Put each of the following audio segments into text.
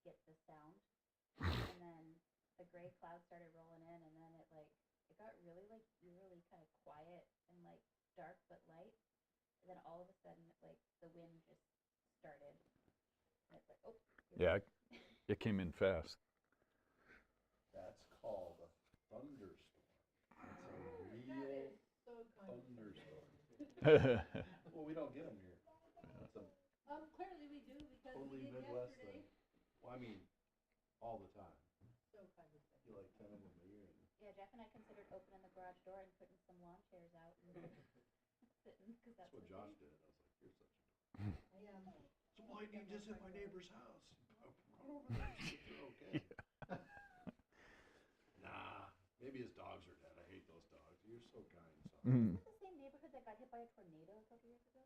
get the sound. And then the gray clouds started rolling in, and then it got really like eerily kind of quiet and like dark but light. And then all of a sudden, like the wind just started, and it's like, oh, Yeah, it came in fast. That's called a thunderstorm. It's a real thunderstorm. Well, we don't get them here. It's a clearly we do because totally we did Midwest yesterday. thing. Well, I mean, all the time. So kind of thing. You like 10 of them a year. Yeah, Jeff and I considered opening the garage door and putting some lawn chairs out and sitting because That's what Josh did. I was like, you're such a. I am. Some lightning just hit my neighbor's house. Run over there and see if you're okay. Nah, maybe his dogs are dead. I hate those dogs. You're so kind, son. Mm. Is it the same neighborhood that got hit by a tornado a couple years ago?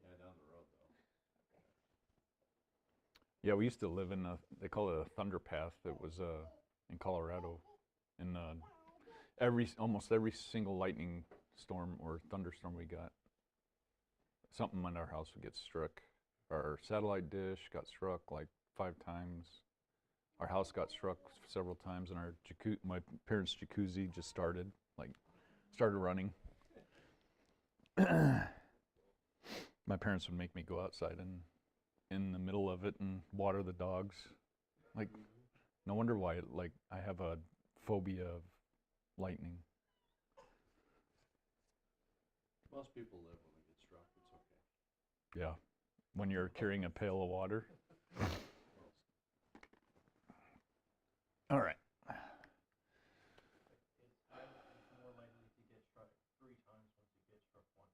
Yeah, down the road though. Yeah, we used to live in they call it a thunder path. It was in Colorado, and almost every single lightning storm or thunderstorm we got, something in our house would get struck. Our satellite dish got struck like 5 times. Our house got struck several times, and my parents' jacuzzi just started running. My parents would make me go outside and in the middle of it and water the dogs. Like, no wonder why I have a phobia of lightning. Most people live when they get struck. It's okay. Yeah, when you're carrying a pail of water. All right. It's more likely to get struck 3 times once you get struck once.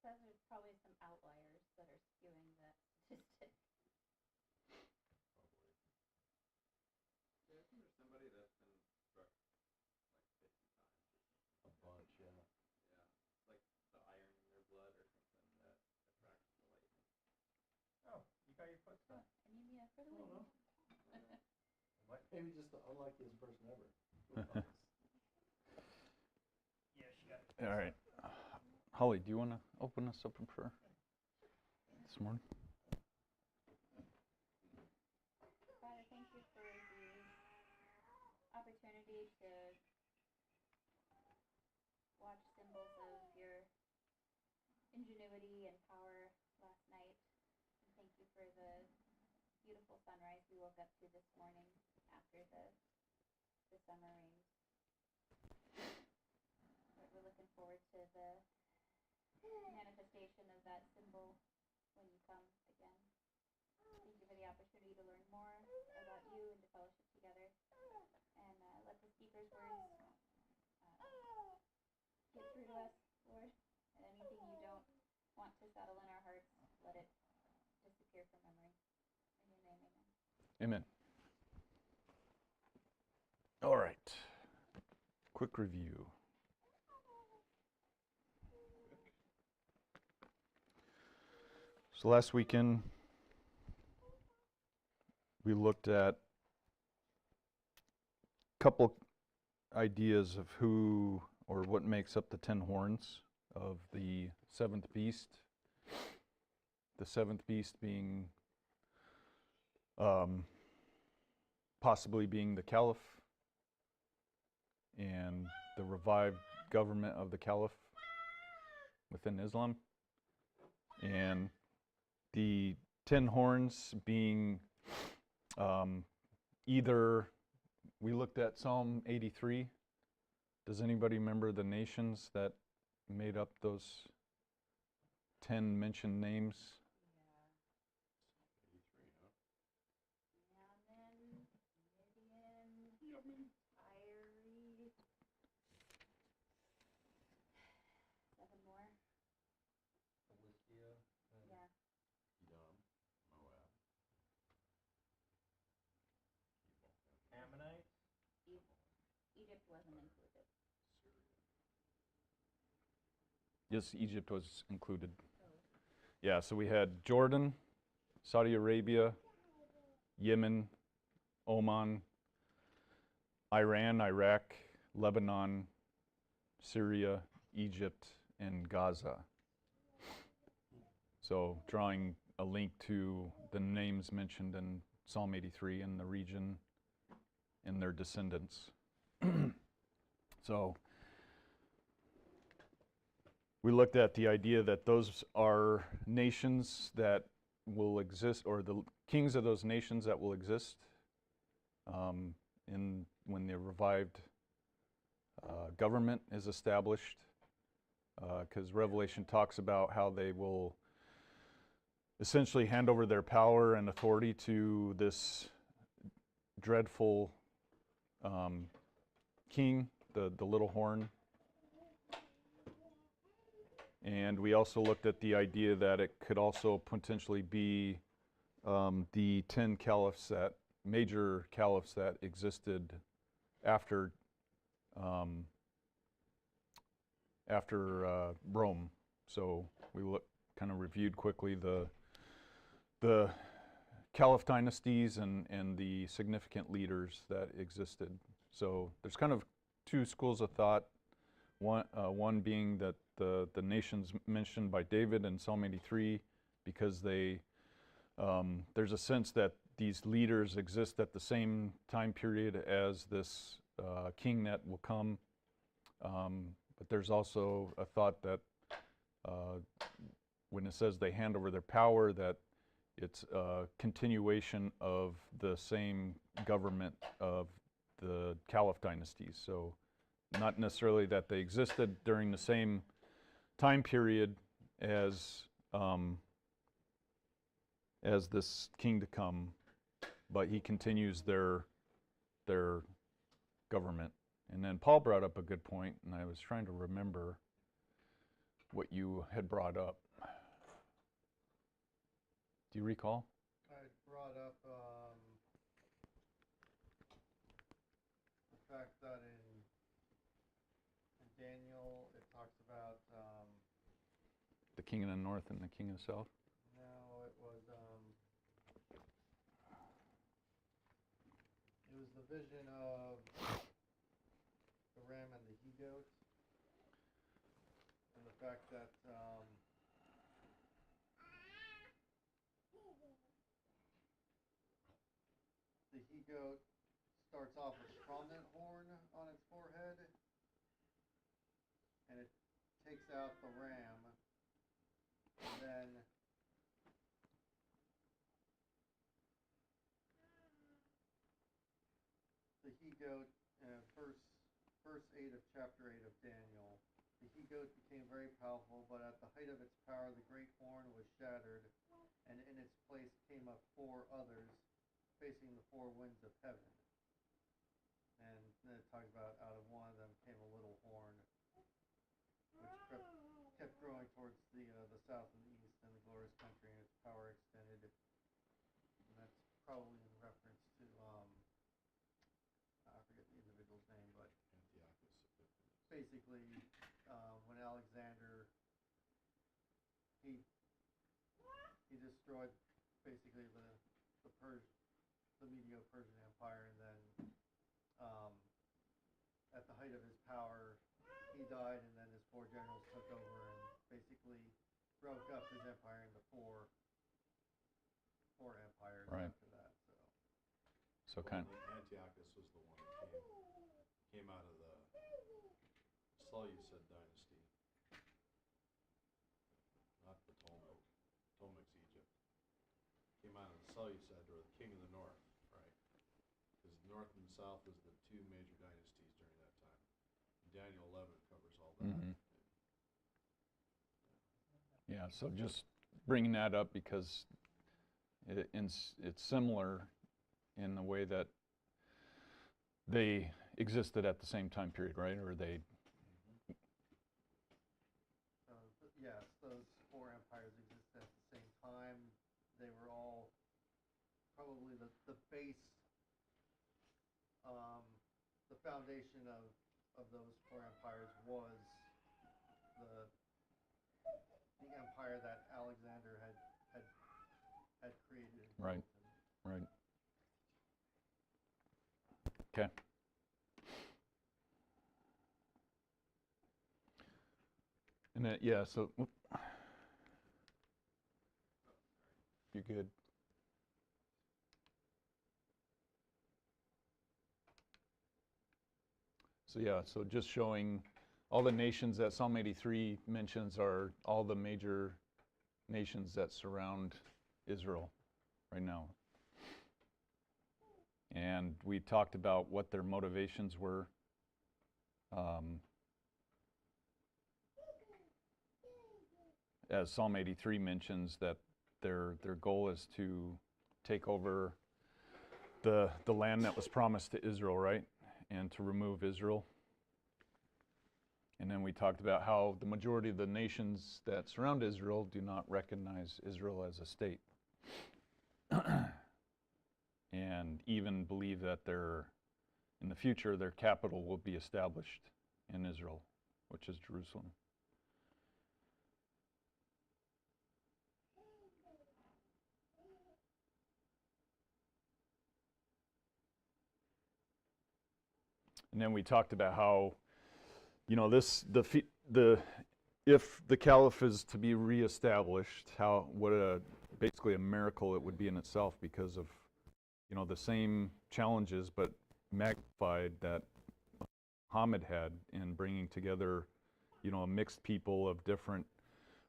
So there's probably some outliers that are skewing that statistic. Probably. Yeah, I think there's somebody that's been struck like 50 times. A bunch, yeah. Yeah, like the iron in their blood or something that attracts the lightning. Oh, you got your foot stuck. Anemia for the I don't win. know. What? Maybe just the unluckiest person ever. Yeah, she got it. All right. Holly, do you want to open us up in prayer this morning? Father, thank you for the opportunity to watch symbols of your ingenuity and power last night. And thank you for the beautiful sunrise we woke up to this morning after the summer rains. We're looking forward to the manifestation of that symbol when you come again. Thank you for the opportunity to learn more about you and to fellowship together. And let the speaker's words get through to us, Lord. And anything you don't want to settle in our hearts, let it disappear from memory. In your name, amen. Amen. All right. Quick review. So last weekend, we looked at a couple ideas of who or what makes up the 10 horns of the seventh beast. The seventh beast being possibly being the caliph and the revived government of the caliph within Islam, and the 10 horns being either, we looked at Psalm 83. Does anybody remember the nations that made up those 10 mentioned names? Yemen, Irie, 7 more. Philistia. Yeah. Edom, Moab. Ammonites. Egypt wasn't included. Yes, Egypt was included. Yeah, so we had Jordan, Saudi Arabia, Yemen, Oman, Iran, Iraq, Lebanon, Syria, Egypt, and Gaza. So drawing a link to the names mentioned in Psalm 83 and the region and their descendants. So we looked at the idea that those are nations that will exist, or the kings of those nations that will exist when the revived government is established, because Revelation talks about how they will essentially hand over their power and authority to this dreadful king, the little horn. And we also looked at the idea that it could also potentially be the 10 caliphs that, major caliphs that existed after Rome. So we kind of reviewed quickly the caliph dynasties and the significant leaders that existed. So there's kind of two schools of thought. One being that the nations mentioned by David in Psalm 83, because there's a sense that these leaders exist at the same time period as this king that will come. But there's also a thought that when it says they hand over their power, that it's a continuation of the same government of the caliph dynasties. So not necessarily that they existed during the same time period as this king to come, but he continues their government. And then Paul brought up a good point, and I was trying to remember what you had brought up. Do you recall? I brought up the fact that in Daniel it talks about The king in the north and the king in the south? no, it was the vision of the ram and the he-goat, and the fact that the he-goat starts off with prominent horn on its forehead, and it takes out the ram, and then the he-goat, verse 8 of chapter 8 of Daniel, the he-goat became very powerful, but at the height of its power the great horn was shattered, and in its place came up 4 others, facing the 4 winds of heaven. And then it talks about out of one of them came a little horn, which kept growing towards the south and the east, and the glorious country, and its power extended. And that's probably in reference to I forget the individual's name, but basically when Alexander he destroyed basically the Medo-Persian Empire, and then at the height of his power he died, and then his 4 generals took over and basically broke up his empire into four empires Right. after that. So kind of, Antiochus was the one that came out of the Seleucid dynasty, not the Ptolemaics Egypt. Came out of the Seleucid, or the king of the north, right? Because north and south was the 2 major dynasties during that time. Daniel 11 covers all that. Mhm. Yeah, so just bringing that up because it's similar in the way that they existed at the same time period, right? Or they, So yes, those 4 empires existed at the same time. They were all probably the base, the foundation of those 4 empires was the empire that Alexander had created. and Right. built. right. Okay. And that, yeah, so, you're good. So yeah, so just showing all the nations that Psalm 83 mentions are all the major nations that surround Israel right now. And we talked about what their motivations were. As Psalm 83 mentions, that their goal is to take over the land that was promised to Israel, right? And to remove Israel. And then we talked about how the majority of the nations that surround Israel do not recognize Israel as a state. And even believe that in the future, their capital will be established in Israel, which is Jerusalem. And then we talked about how, you know, if the caliph is to be reestablished, basically a miracle it would be in itself, because of, you know, the same challenges but magnified that Muhammad had in bringing together, you know, a mixed people of different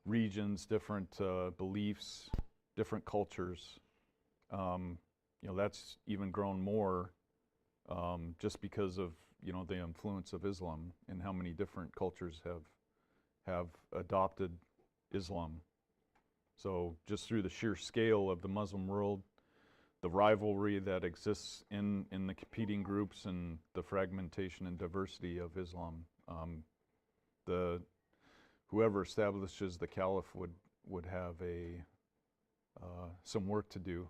regions, different beliefs, different cultures. You know, that's even grown more just because of, you know, the influence of Islam and how many different cultures have adopted Islam. So just through the sheer scale of the Muslim world, the rivalry that exists in the competing groups, and the fragmentation and diversity of Islam, whoever establishes the caliph would have some work to do,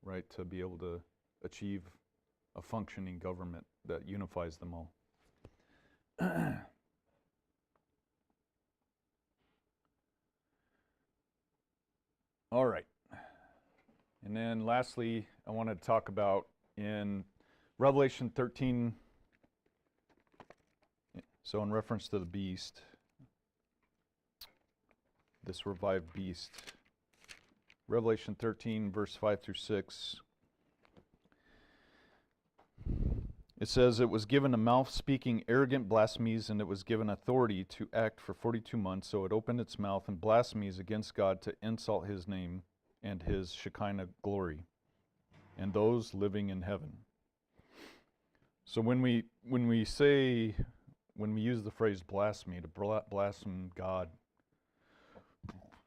right, to be able to achieve a functioning government that unifies them all. All right. And then lastly, I want to talk about in Revelation 13, so in reference to the beast, this revived beast. Revelation 13, verse 5 through 6. It says, "It was given a mouth speaking arrogant blasphemies, and it was given authority to act for 42 months. So it opened its mouth in blasphemies against God to insult his name and his Shekinah glory, and those living in heaven." So when we use the phrase blasphemy, to blaspheme God,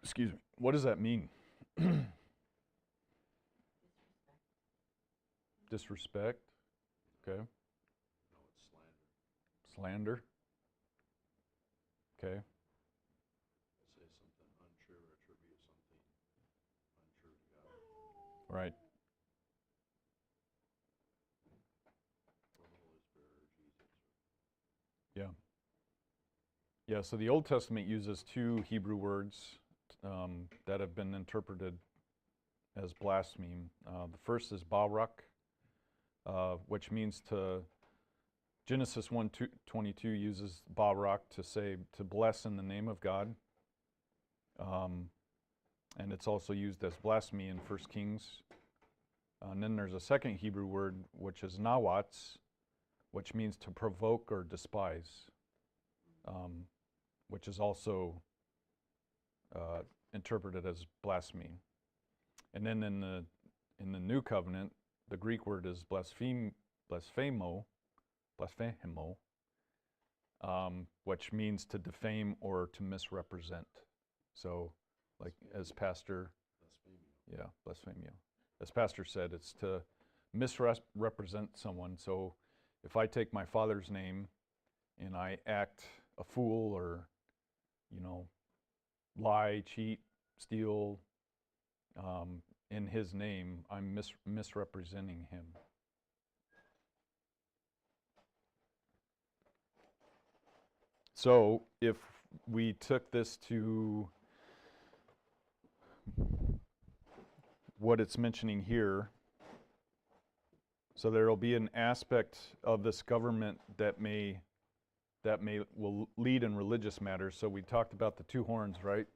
excuse me, what does that mean? Disrespect. Okay. No, it's slander. Slander. Okay. Say something untrue or attribute something untrue to God. Right. Or the Holy Spirit or Jesus. Yeah. Yeah, so the Old Testament uses two Hebrew words that have been interpreted as blaspheme. The first is barak, which means Genesis 1:22 uses barak to say, to bless in the name of God. And it's also used as blasphemy in 1 Kings. And then there's a second Hebrew word, which is nawatz, which means to provoke or despise, which is also interpreted as blasphemy. And then in the New Covenant, the Greek word is blasphemo, which means to defame or to misrepresent. So, like as Pastor, blasphemio. As Pastor said, it's to misrepresent someone. So, if I take my Father's name and I act a fool, or, you know, lie, cheat, steal, in his name, I'm misrepresenting him. So if we took this to what it's mentioning here, so there will be an aspect of this government that will lead in religious matters. So we talked about the two horns, right?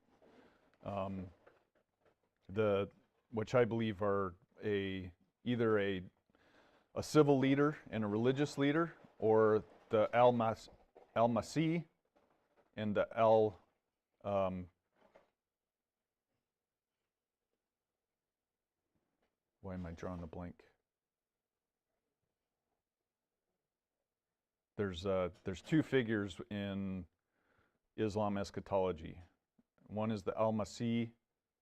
which I believe are either a civil leader and a religious leader, or the Al-Masih and the why am I drawing a blank? There's two figures in Islam eschatology. One is the Al-Masih,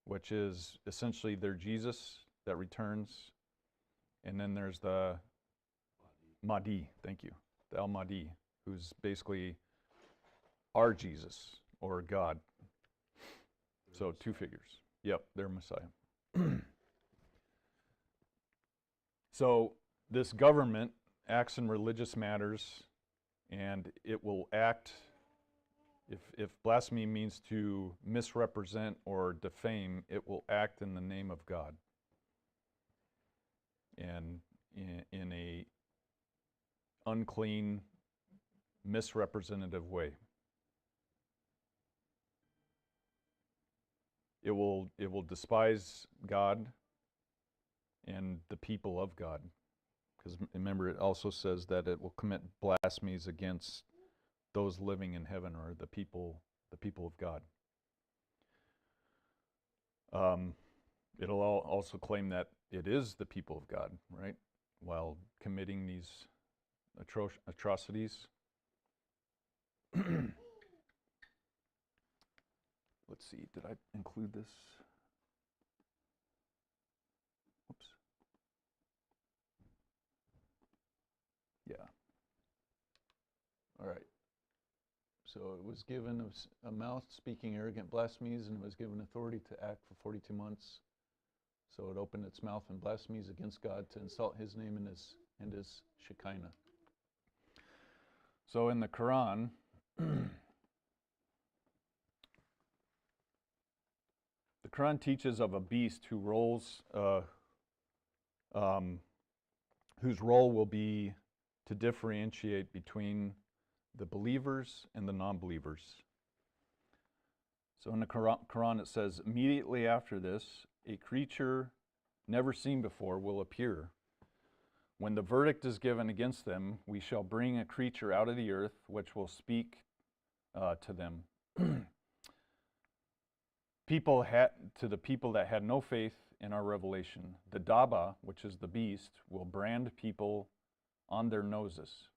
which is essentially their Jesus that returns. And then there's the Mahdi, thank you, the Al-Mahdi, who's basically our Jesus, or God. So two figures. Yep, they're Messiah. So this government acts in religious matters, and it will act, if blasphemy means to misrepresent or defame, it will act in the name of God. And in a unclean, misrepresentative way. It will despise God and the people of God. Because remember, it also says that it will commit blasphemies against those living in heaven, or the people of God. It'll also claim that it is the people of God, right? While committing these atrocities. Let's see, did I include this? Oops. Yeah. All right. So it was given a mouth speaking arrogant blasphemies, and it was given authority to act for 42 months. So it opened its mouth in blasphemies against God to insult his name and his Shekinah. So in the Quran, the Quran teaches of a beast who whose role will be to differentiate between the believers and the non-believers. So in the Quran it says, immediately after this, a creature never seen before will appear. When the verdict is given against them, we shall bring a creature out of the earth which will speak to them. To the people that had no faith in our revelation, the Daba, which is the beast, will brand people on their noses.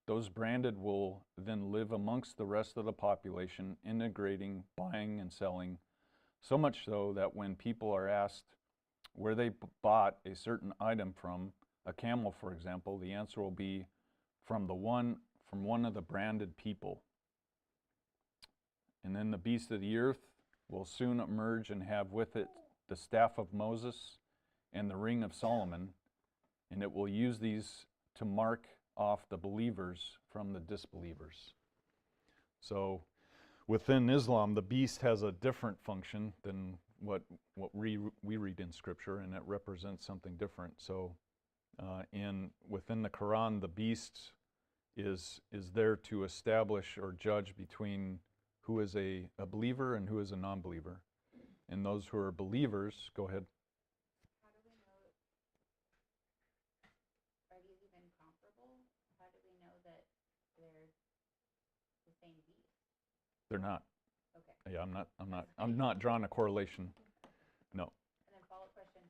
Those branded will then live amongst the rest of the population, integrating, buying, and selling, so much so that when people are asked where they bought a certain item from, a camel, for example, the answer will be from one of the branded people. And then the beast of the earth will soon emerge and have with it the staff of Moses and the ring of Solomon, and it will use these to mark off the believers from the disbelievers. So within Islam, the beast has a different function than what we read in Scripture, and it represents something different. So within the Quran, the beast is there to establish or judge between who is a believer and who is a non-believer. And those who are believers, go ahead. How do we know, are these even comparable? How do we know that they're the same beast? They're not. Okay. Yeah, I'm not drawing a correlation. No. And then follow-up question,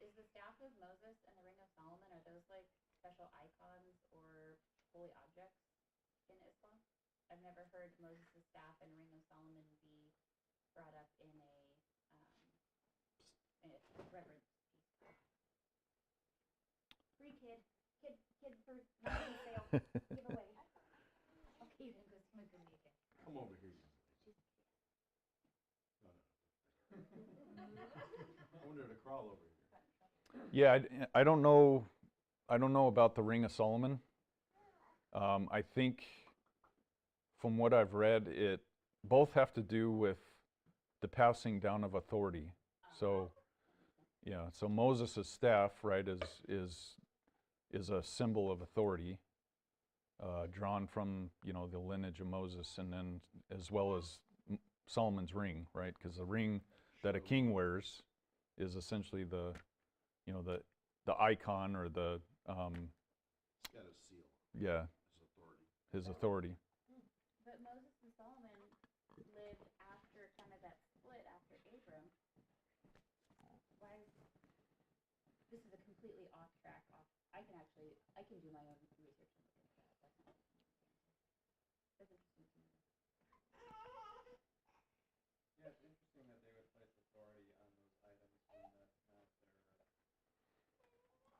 is the staff of Moses and the ring of Solomon, are those like special icons or holy objects in Islam? I've never heard Moses' staff and ring of Solomon be brought up in a reverence piece. Free kid for not sale, giveaway. Okay, then go swim with me again. Come over here, you. No. I wanted her to crawl over here. Yeah, I don't know about the Ring of Solomon. I think from what I've read, it both have to do with the passing down of authority. So, yeah, so Moses' staff, right, is a symbol of authority, drawn from, the lineage of Moses, and then as well as Solomon's ring, right, because the ring that a king wears is essentially the, you know, the icon or the, It's got a seal, yeah, his authority. his authority. But Moses and Solomon lived after kind of that split after Abram. Why is this is a completely off track. I can do my own research and look into that. That's interesting to me. Yeah, it's interesting that they would place authority on those items when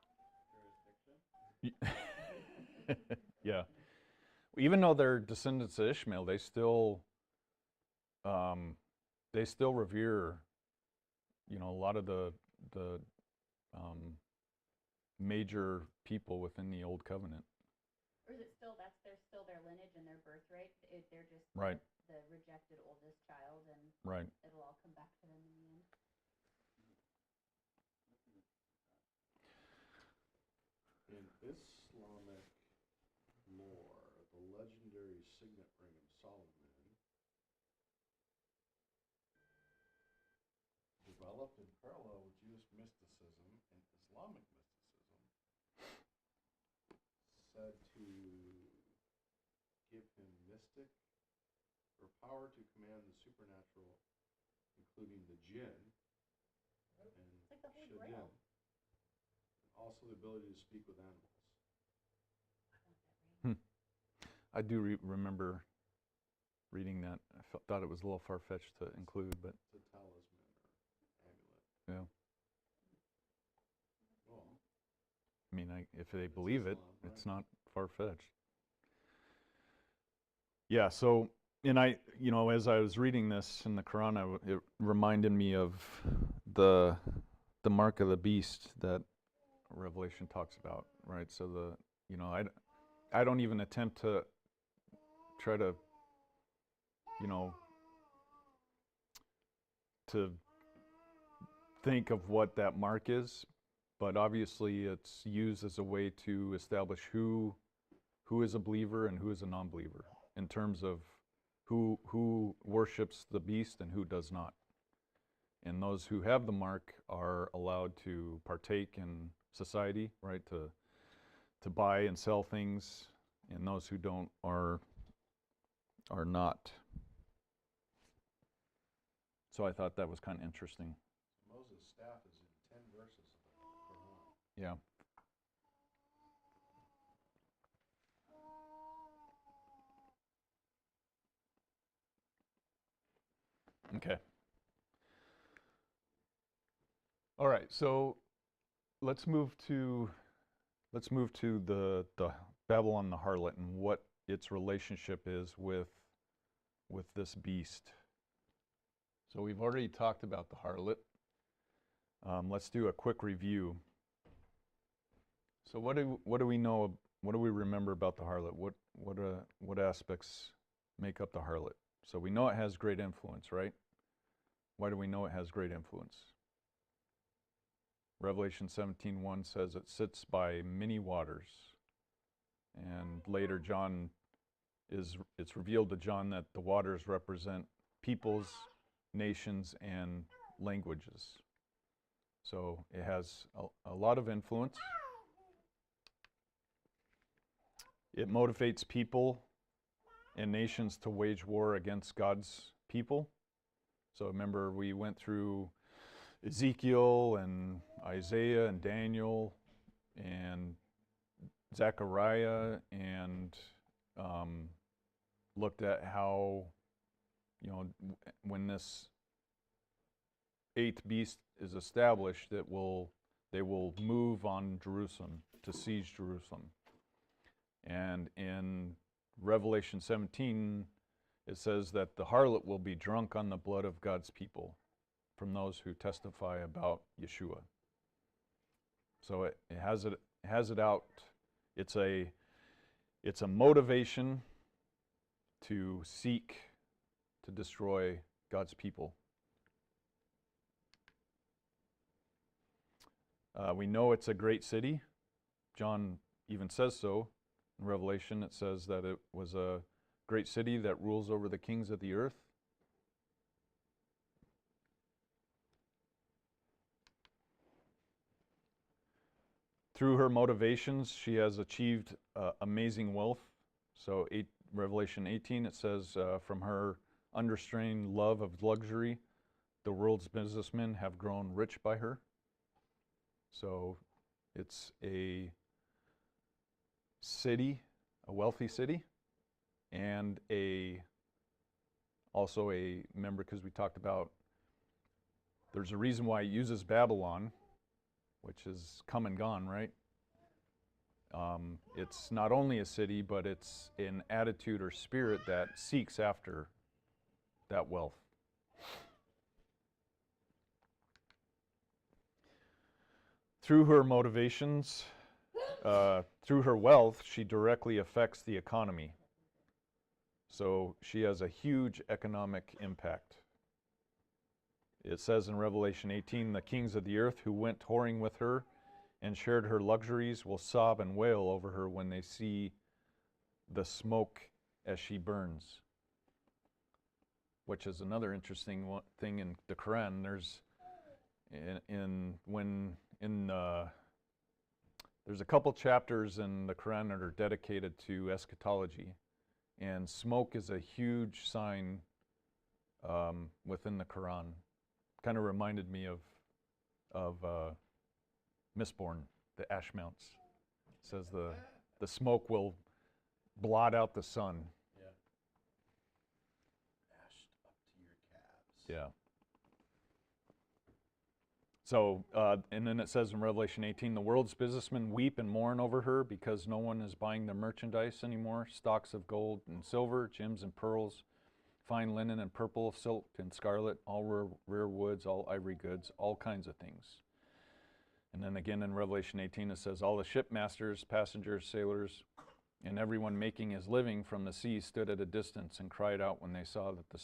that's not their jurisdiction. Yeah. Even though they're descendants of Ishmael, they still revere, you know, a lot of the major people within the Old Covenant. Or is it still still their lineage and their birthright? They're just Right. the rejected oldest child, and Right. it'll all come back to them in the end. In Islamic lore, the legendary signet ring of Solomon developed in parallel with Jewish mysticism and Islamic mysticism, said to give him mystic or power to command the supernatural, including the jinn and It's like the Holy shadin, Grail. and also the ability to speak with animals. I do remember reading that. I thought it was a little far-fetched to include, but It's a talisman or amulet. yeah. Well, I mean, if they believe it, Islam, it's right? not far-fetched. Yeah, so, and you know, as I was reading this in the Quran, it reminded me of the mark of the beast that Revelation talks about, right? So you know, I don't even attempt to try to, you know, to think of what that mark is, but obviously it's used as a way to establish who is a believer and who is a non-believer in terms of who worships the beast and who does not. And those who have the mark are allowed to partake in society, right? To buy and sell things, and those who don't are not. So I thought that was kind of interesting. Moses' staff is in 10 verses of the Quran. Yeah. Okay. All right. So let's move to the Babylon the harlot and what its relationship is with this beast. So we've already talked about the harlot. Let's do a quick review. So what do we know? What do we remember about the harlot? What aspects make up the harlot? So we know it has great influence, right? Why do we know it has great influence? Revelation 17:1 says it sits by many waters. And later it's revealed to John that the waters represent peoples, nations, and languages. So it has a lot of influence. It motivates people and nations to wage war against God's people. So remember, we went through Ezekiel and Isaiah and Daniel and Zechariah and looked at how, you know, when this eighth beast is established, they will move on Jerusalem, to siege Jerusalem. And in Revelation 17, it says that the harlot will be drunk on the blood of God's people, from those who testify about Yeshua. So it has it out. It's a motivation to seek to destroy God's people. We know it's a great city. John even says so. In Revelation, it says that it was a great city that rules over the kings of the earth. Through her motivations, she has achieved amazing wealth. So Revelation 18, it says, from her unrestrained love of luxury, the world's businessmen have grown rich by her. So it's a city, a wealthy city, and also a, remember, because we talked about, there's a reason why it uses Babylon, which is come and gone, right? It's not only a city, but it's an attitude or spirit that seeks after that wealth. Through her motivations, through her wealth, she directly affects the economy. So she has a huge economic impact. It says in Revelation 18, the kings of the earth who went whoring with her and shared her luxuries will sob and wail over her when they see the smoke as she burns. Which is another interesting thing in the Quran. There's there's a couple chapters in the Quran that are dedicated to eschatology, and smoke is a huge sign within the Quran. Kind of reminded me of Mistborn, the ash mounts. It says the smoke will blot out the sun. Yeah. Ashed up to your calves. Yeah. So, and then it says in Revelation 18, the world's businessmen weep and mourn over her because no one is buying their merchandise anymore. Stocks of gold and silver, gems and pearls, fine linen and purple, silk and scarlet, all rare woods, all ivory goods, all kinds of things. And then again in Revelation 18 it says, all the shipmasters, passengers, sailors, and everyone making his living from the sea stood at a distance and cried out when they saw the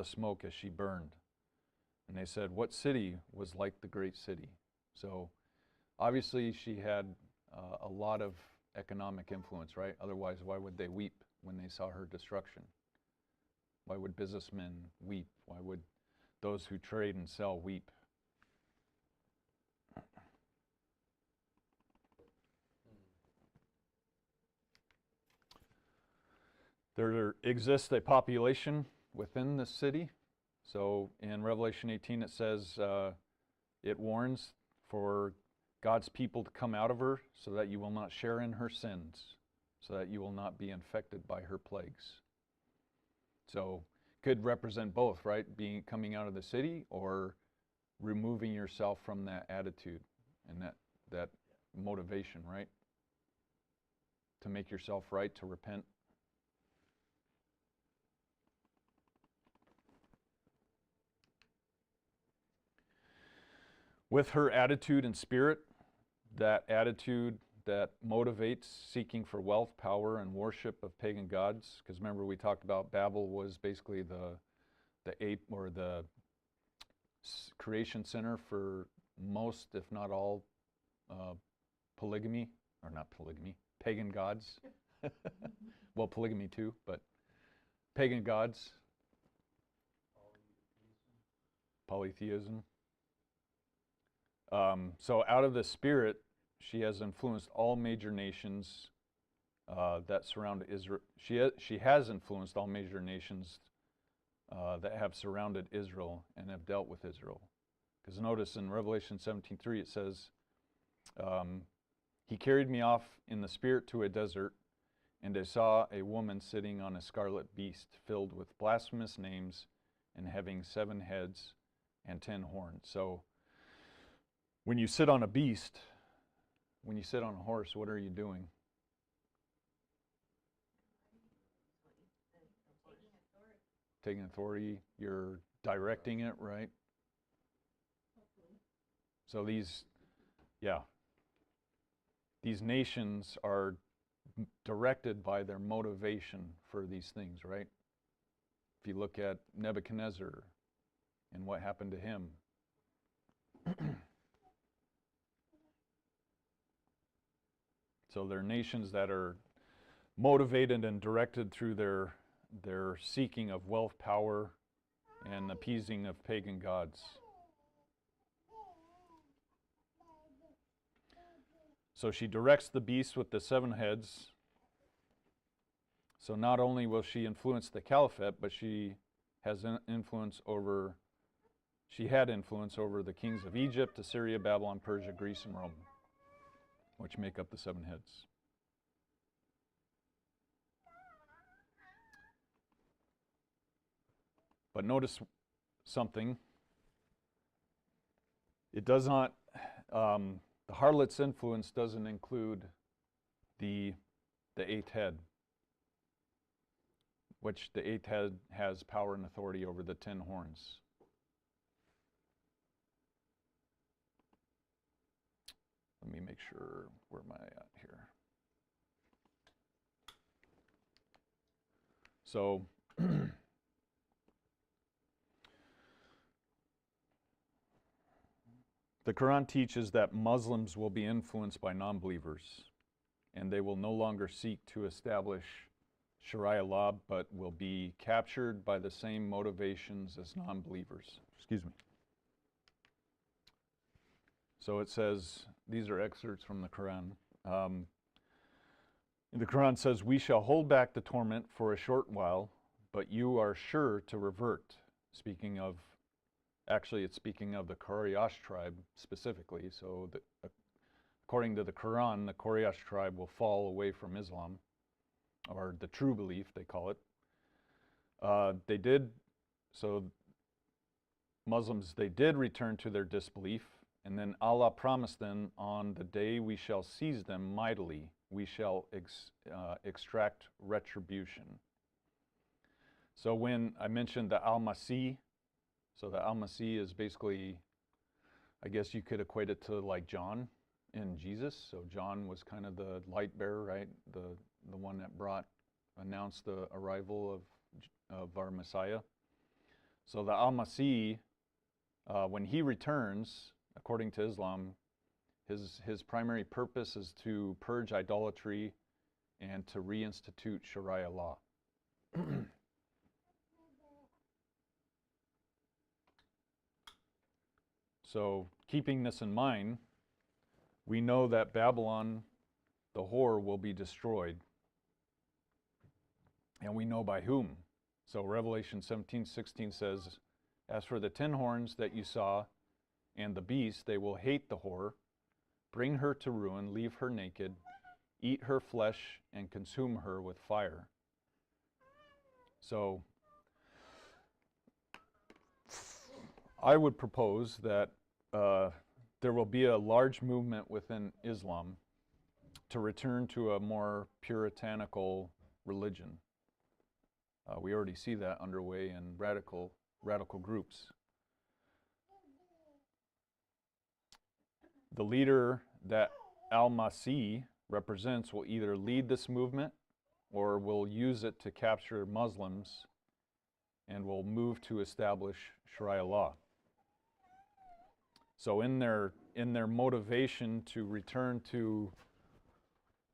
smoke as she burned. And they said, what city was like the great city? So obviously she had a lot of economic influence, right? Otherwise, why would they weep when they saw her destruction? Why would businessmen weep? Why would those who trade and sell weep? There exists a population within the city. So in Revelation 18 it says, it warns for God's people to come out of her so that you will not share in her sins, so that you will not be infected by her plagues. So could represent both, right? Coming out of the city or removing yourself from that attitude and that motivation, right? To make yourself right, to repent. With her attitude and spirit, that attitude that motivates seeking for wealth, power, and worship of pagan gods, because remember we talked about Babel was basically the ape or the creation center for most, if not all, polygamy, or not polygamy, pagan gods. Well, polygamy too, but pagan gods. Polytheism. So out of the spirit, she has influenced all major nations that surround Israel. She has influenced all major nations that have surrounded Israel and have dealt with Israel. Because notice in Revelation 17:3 it says, he carried me off in the spirit to a desert, and I saw a woman sitting on a scarlet beast filled with blasphemous names and having 7 heads and 10 horns. So when you sit on a beast, when you sit on a horse, what are you doing? Taking authority. You're directing it, right? So these nations are directed by their motivation for these things, right? If you look at Nebuchadnezzar and what happened to him. So they're nations that are motivated and directed through their seeking of wealth, power, and appeasing of pagan gods. So she directs the beast with the 7 heads. So not only will she influence the caliphate, but she has influence over, she had influence over the kings of Egypt, Assyria, Babylon, Persia, Greece, and Rome, which make up the 7 heads. But notice something. It does not, the harlot's influence doesn't include the 8th head, which the 8th head has power and authority over the 10 horns. Let me make sure, where am I at here? So, the Quran teaches that Muslims will be influenced by non-believers, and they will no longer seek to establish Sharia law, but will be captured by the same motivations as non-believers. Excuse me. So it says, these are excerpts from the Quran. The Quran says, "We shall hold back the torment for a short while, but you are sure to revert." Speaking of, actually it's speaking of the Quraysh tribe specifically. So according to the Quran, the Quraysh tribe will fall away from Islam, or the true belief, they call it. They did, so Muslims, they did return to their disbelief, and then Allah promised them, "On the day we shall seize them mightily, we shall extract retribution." So when I mentioned the Al-Masih, so the Al-Masih is basically, I guess you could equate it to like John in Jesus. So John was kind of the light bearer, right? The one that announced the arrival of our Messiah. So the Al-Masih, when he returns, according to Islam, his primary purpose is to purge idolatry and to reinstitute Sharia law. So keeping this in mind, we know that Babylon, the whore, will be destroyed. And we know by whom. So Revelation 17:16 says, "As for the 10 horns that you saw and the beast, they will hate the whore, bring her to ruin, leave her naked, eat her flesh, and consume her with fire." So I would propose that there will be a large movement within Islam to return to a more puritanical religion. We already see that underway in radical groups. The leader that Al-Masih represents will either lead this movement or will use it to capture Muslims and will move to establish Sharia law. So in their motivation to return to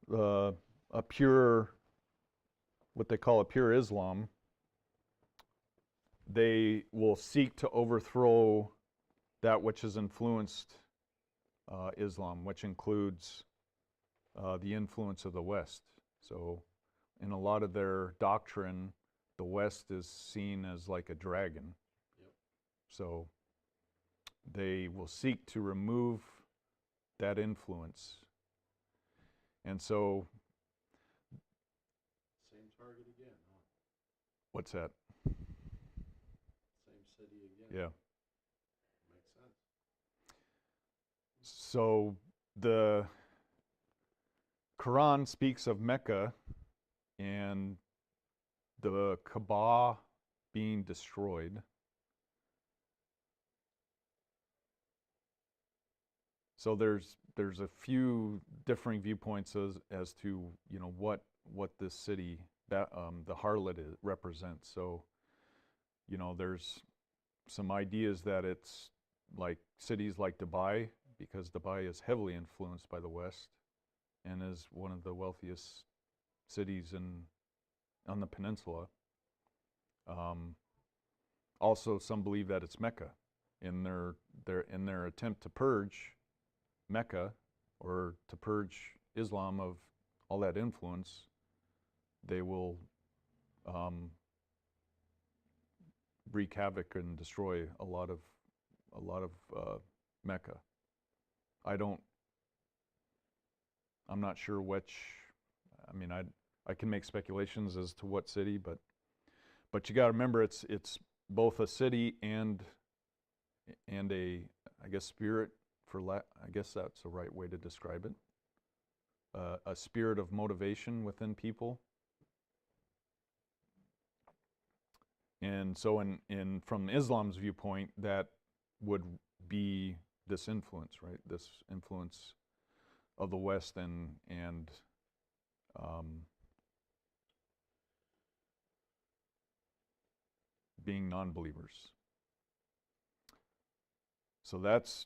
a pure, what they call a pure Islam, they will seek to overthrow that which has influenced Islam, which includes the influence of the West. So in a lot of their doctrine, the West is seen as like a dragon. Yep. So they will seek to remove that influence. And so, Same target again, huh? what's that? Same city again. Yeah. Makes sense. So the Quran speaks of Mecca and the Kaaba being destroyed. So there's a few differing viewpoints as to, you know, what this city, that the harlot represents. So, you know, there's some ideas that it's like cities like Dubai, because Dubai is heavily influenced by the West and is one of the wealthiest cities on the peninsula. Also, some believe that it's Mecca in their attempt to purge Mecca or to purge Islam of all that influence, they will wreak havoc and destroy a lot of Mecca. I'm not sure which. I mean, I can make speculations as to what city, but you got to remember it's both a city and a, I guess, spirit, I guess that's the right way to describe it. A spirit of motivation within people. And so from Islam's viewpoint, that would be this influence, right? This influence of the West and being non-believers. So that's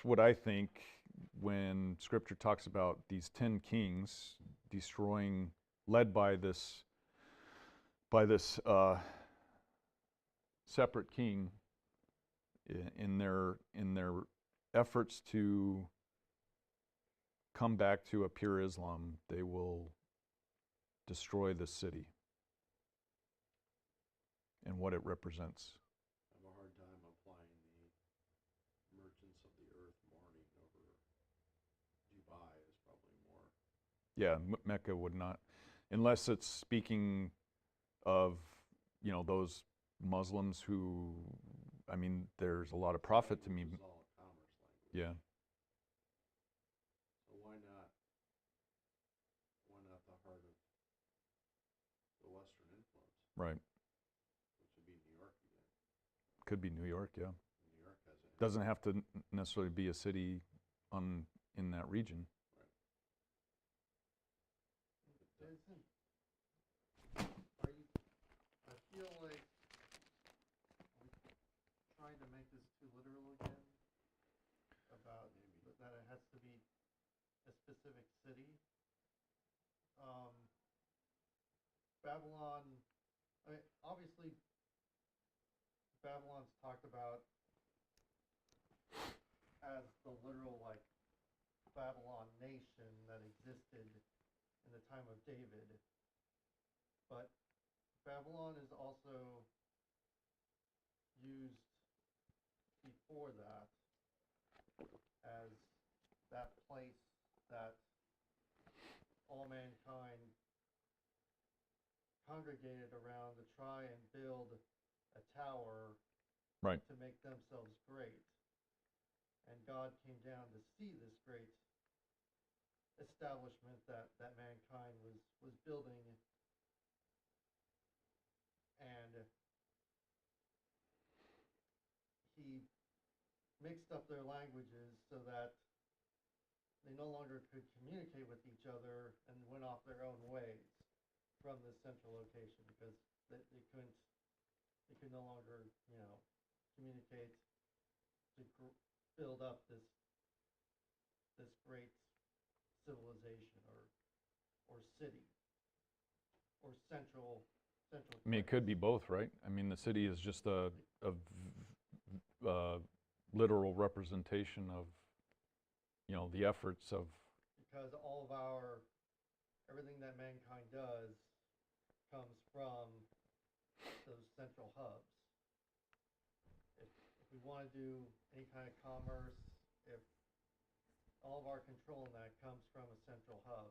what I think when Scripture talks about these 10 kings destroying, led by this separate king in their efforts to come back to a pure Islam, they will destroy the city and what it represents. I have a hard time applying the merchants of the earth mourning over Dubai is probably more. Yeah, Mecca would not, unless it's speaking of, those Muslims who, I mean, there's a lot of profit to me. It's all a commerce language. Yeah. So why not the heart of the Western influence, Right. which would be New York again? Could be New York, yeah. New York has it. Doesn't have to necessarily be a city in that region. Isn't, are you, I feel like we're trying to make this too literal again about that it has to be a specific city. Babylon, I mean, obviously Babylon's talked about as the literal, like, Babylon nation that existed in the time of David. But Babylon is also used before that as that place that all mankind congregated around to try and build a tower Right. to make themselves great. And God came down to see this great establishment that mankind was building, and he mixed up their languages so that they no longer could communicate with each other and went off their own ways from this central location because they could no longer, communicate to build up this great civilization or city or central. I mean, it could be both, right? I mean, the city is just a literal representation of, the efforts of. Because all of everything that mankind does comes from those central hubs. If we want to do any kind of commerce, if all of our control in that comes from a central hub,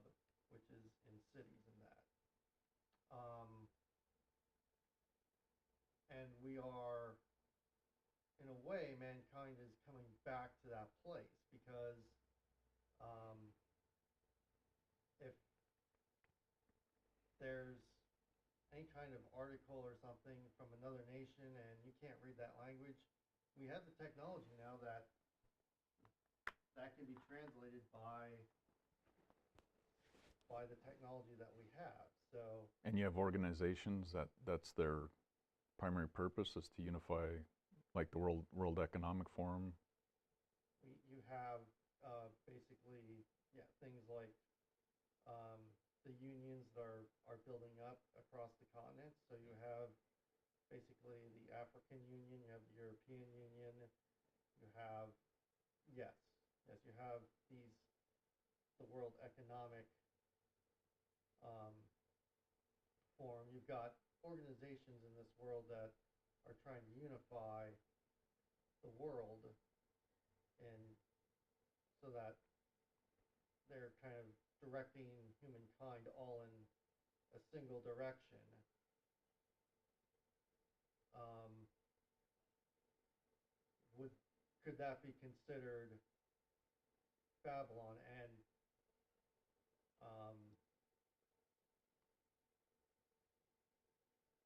which is in cities and that. And we are, in a way, mankind is coming back to that place because if there's any kind of article or something from another nation and you can't read that language, we have the technology now that can be translated by the technology that we have. So. And you have organizations that's their primary purpose is to unify, like the World Economic Forum. You have basically, things like the unions that are building up across the continent. So you have basically the African Union, you have the European Union, you have, Yes, you have the World Economic Forum. You've got organizations in this world that are trying to unify the world, and so that they're kind of directing humankind all in a single direction. Could that be considered Babylon? And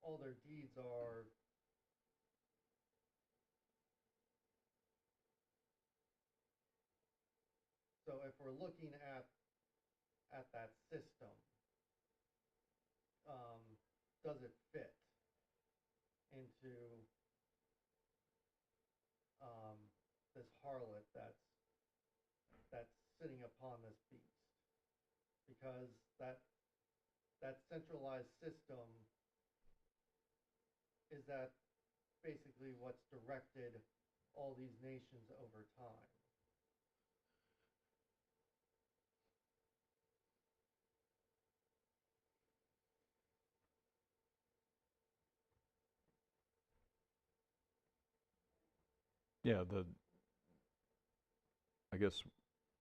all their deeds are so if we're looking at that system, does it fit into this harlot that's sitting upon this beast? Because that centralized system, is that basically what's directed all these nations over time? Yeah, I guess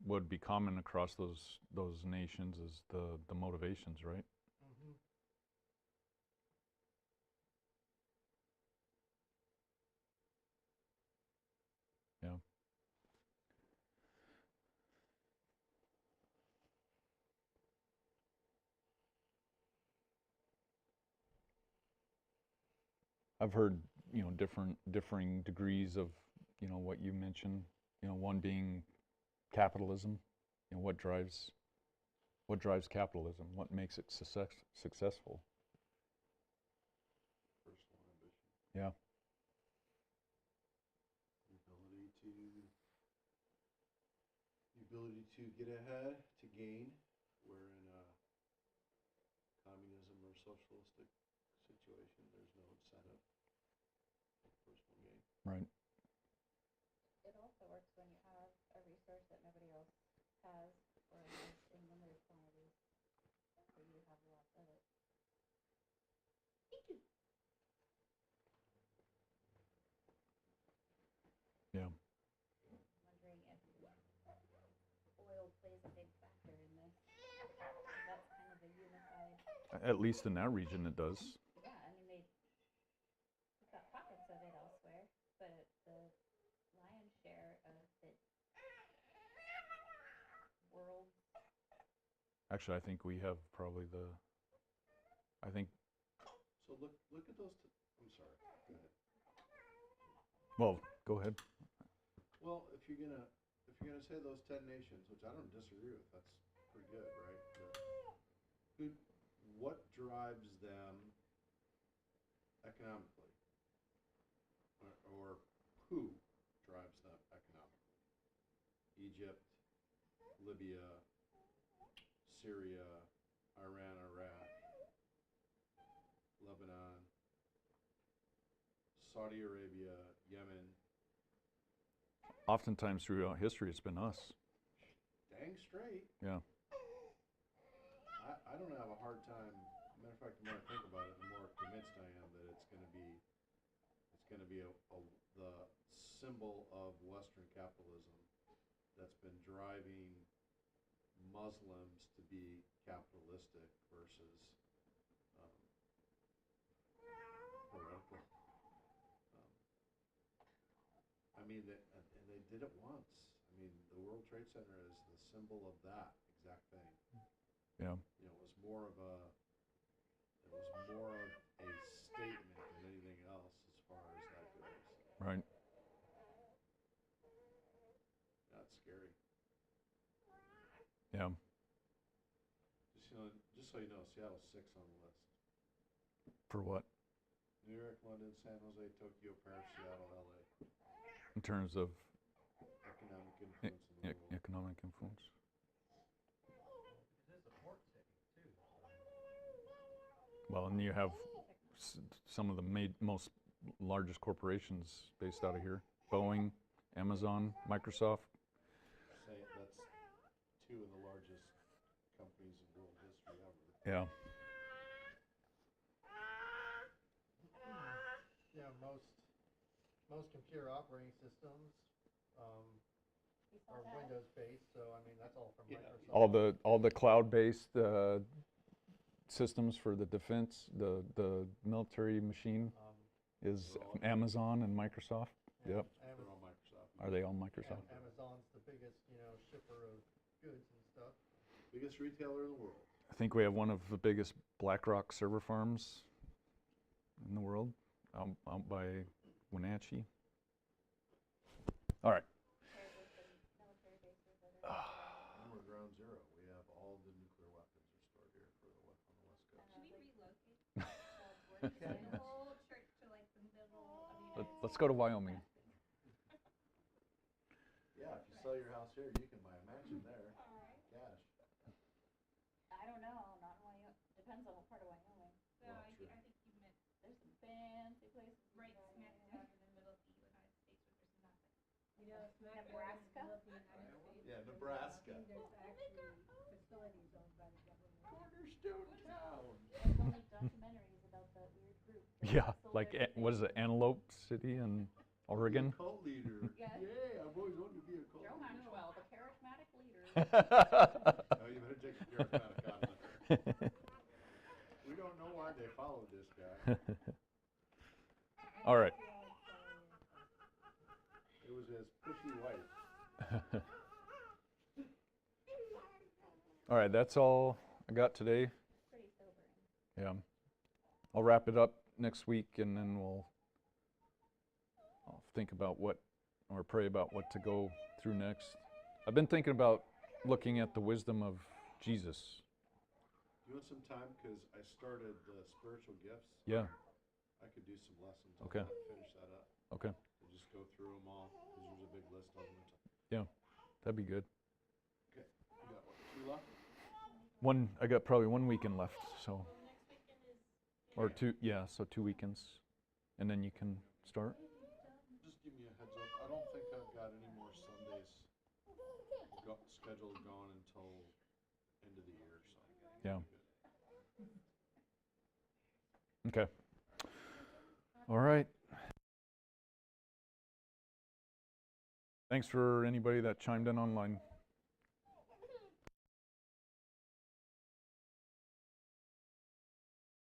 would be common across those nations is the motivations, right? Mm-hmm. Yeah. I've heard, differing degrees of, what you mentioned, one being capitalism, what drives capitalism, what makes it successful. Personal ambition. Yeah. The ability to get ahead, to gain, where in a communism or socialistic situation, there's no incentive for personal gain. Right. It also works when you have a resource that nobody else has or has in limited quantities, so you have lots of it. Yeah. Wondering if oil plays a big factor in this. 'Cause that's kind of a unified. At least in that region, it does. Yeah, I mean they've got pockets of it elsewhere, but the lion's share of the world. Actually, I think we have probably I think. So look at those. I'm sorry. Go ahead. Well, go ahead. Well, if you're gonna say those 10 nations, which I don't disagree with, that's pretty good, right? What drives them economically, or who drives them economically? Egypt, Libya, Syria, Iran, Iraq, Lebanon, Saudi Arabia, Yemen. Oftentimes throughout history, it's been us. Dang straight. Yeah. I don't have a hard time. Matter of fact, the more I think about it, the more convinced I am that it's going to be the symbol of Western capitalism that's been driving Muslims to be capitalistic versus heretical. I mean, and they did it once. I mean, the World Trade Center is the symbol of that exact thing. Yeah. It was more of a statement than anything else as far as that goes. Right. That's scary. Yeah. Just so you know, Seattle's 6th on the list. For what? New York, London, San Jose, Tokyo, Paris, Seattle, LA. In terms of Economic influence in the world. economic influence. It is a port city too. Well, and you have some of the most largest corporations based out of here: Boeing, Amazon, Microsoft. Same two of the largest companies in world history ever. Yeah. Yeah, most computer operating systems We saw are that. Windows based, so I mean that's all from Yeah. Microsoft. All the cloud-based systems for the defense, the military machine is They're all- Amazon and Microsoft. Yeah, Yep. They're all Microsoft. Are they all Microsoft? Amazon's the biggest, shipper of goods and stuff. Biggest retailer in the world. I think we have one of the biggest BlackRock server farms in the world, out by Wenatchee. All right. There's like the military bases that are. And we're ground zero. We have all the nuclear weapons are stored here on the West Coast. Should we relocate Where do you Yeah. say? the whole church to like the middle of the United Let's go to Wyoming. Yeah, if you sell your house here, you can buy a mansion there, cash. I don't know, not in Wyoming, depends on what part of Wyoming. So Well, I true. think you meant There's some fancy places. you right can go smack in. dab in the middle of the United States where there's nothing. You know, smack dab in the Nebraska? middle of the United States. Yeah, there's Nebraska. nothing. There's actually facilities owned by the government. Cornerstone town. There's so many documentaries about that weird group. that Yeah, sold like everything. what is it, Antelope City in Oregon? Cult leader. Yeah. Yay, I've always wanted to be a cult Joe leader. Maxwell, the charismatic leader. No, you better take the charismatic out of there. We don't know why they followed this guy. All right. It was his pushy wife. All right, that's all I got today. Pretty sobering. Yeah. I'll wrap it up next week and then I'll think about or pray about what to go through next. I've been thinking about looking at the wisdom of Jesus. You want some time? Because I started the spiritual gifts. Yeah. I could do some lessons. Okay. On that, finish that up. Okay. And just go through them all, because there's a big list of them. That'd be good. Okay. You got what, 2 left? I got probably 1 weekend left, so, Next weekend is or 2, yeah, so 2 weekends. And then you can start. Just give me a heads up. I don't think I've got any more Sundays scheduled going until end of the year, so. Yeah. Okay. All right. Thanks for anybody that chimed in online.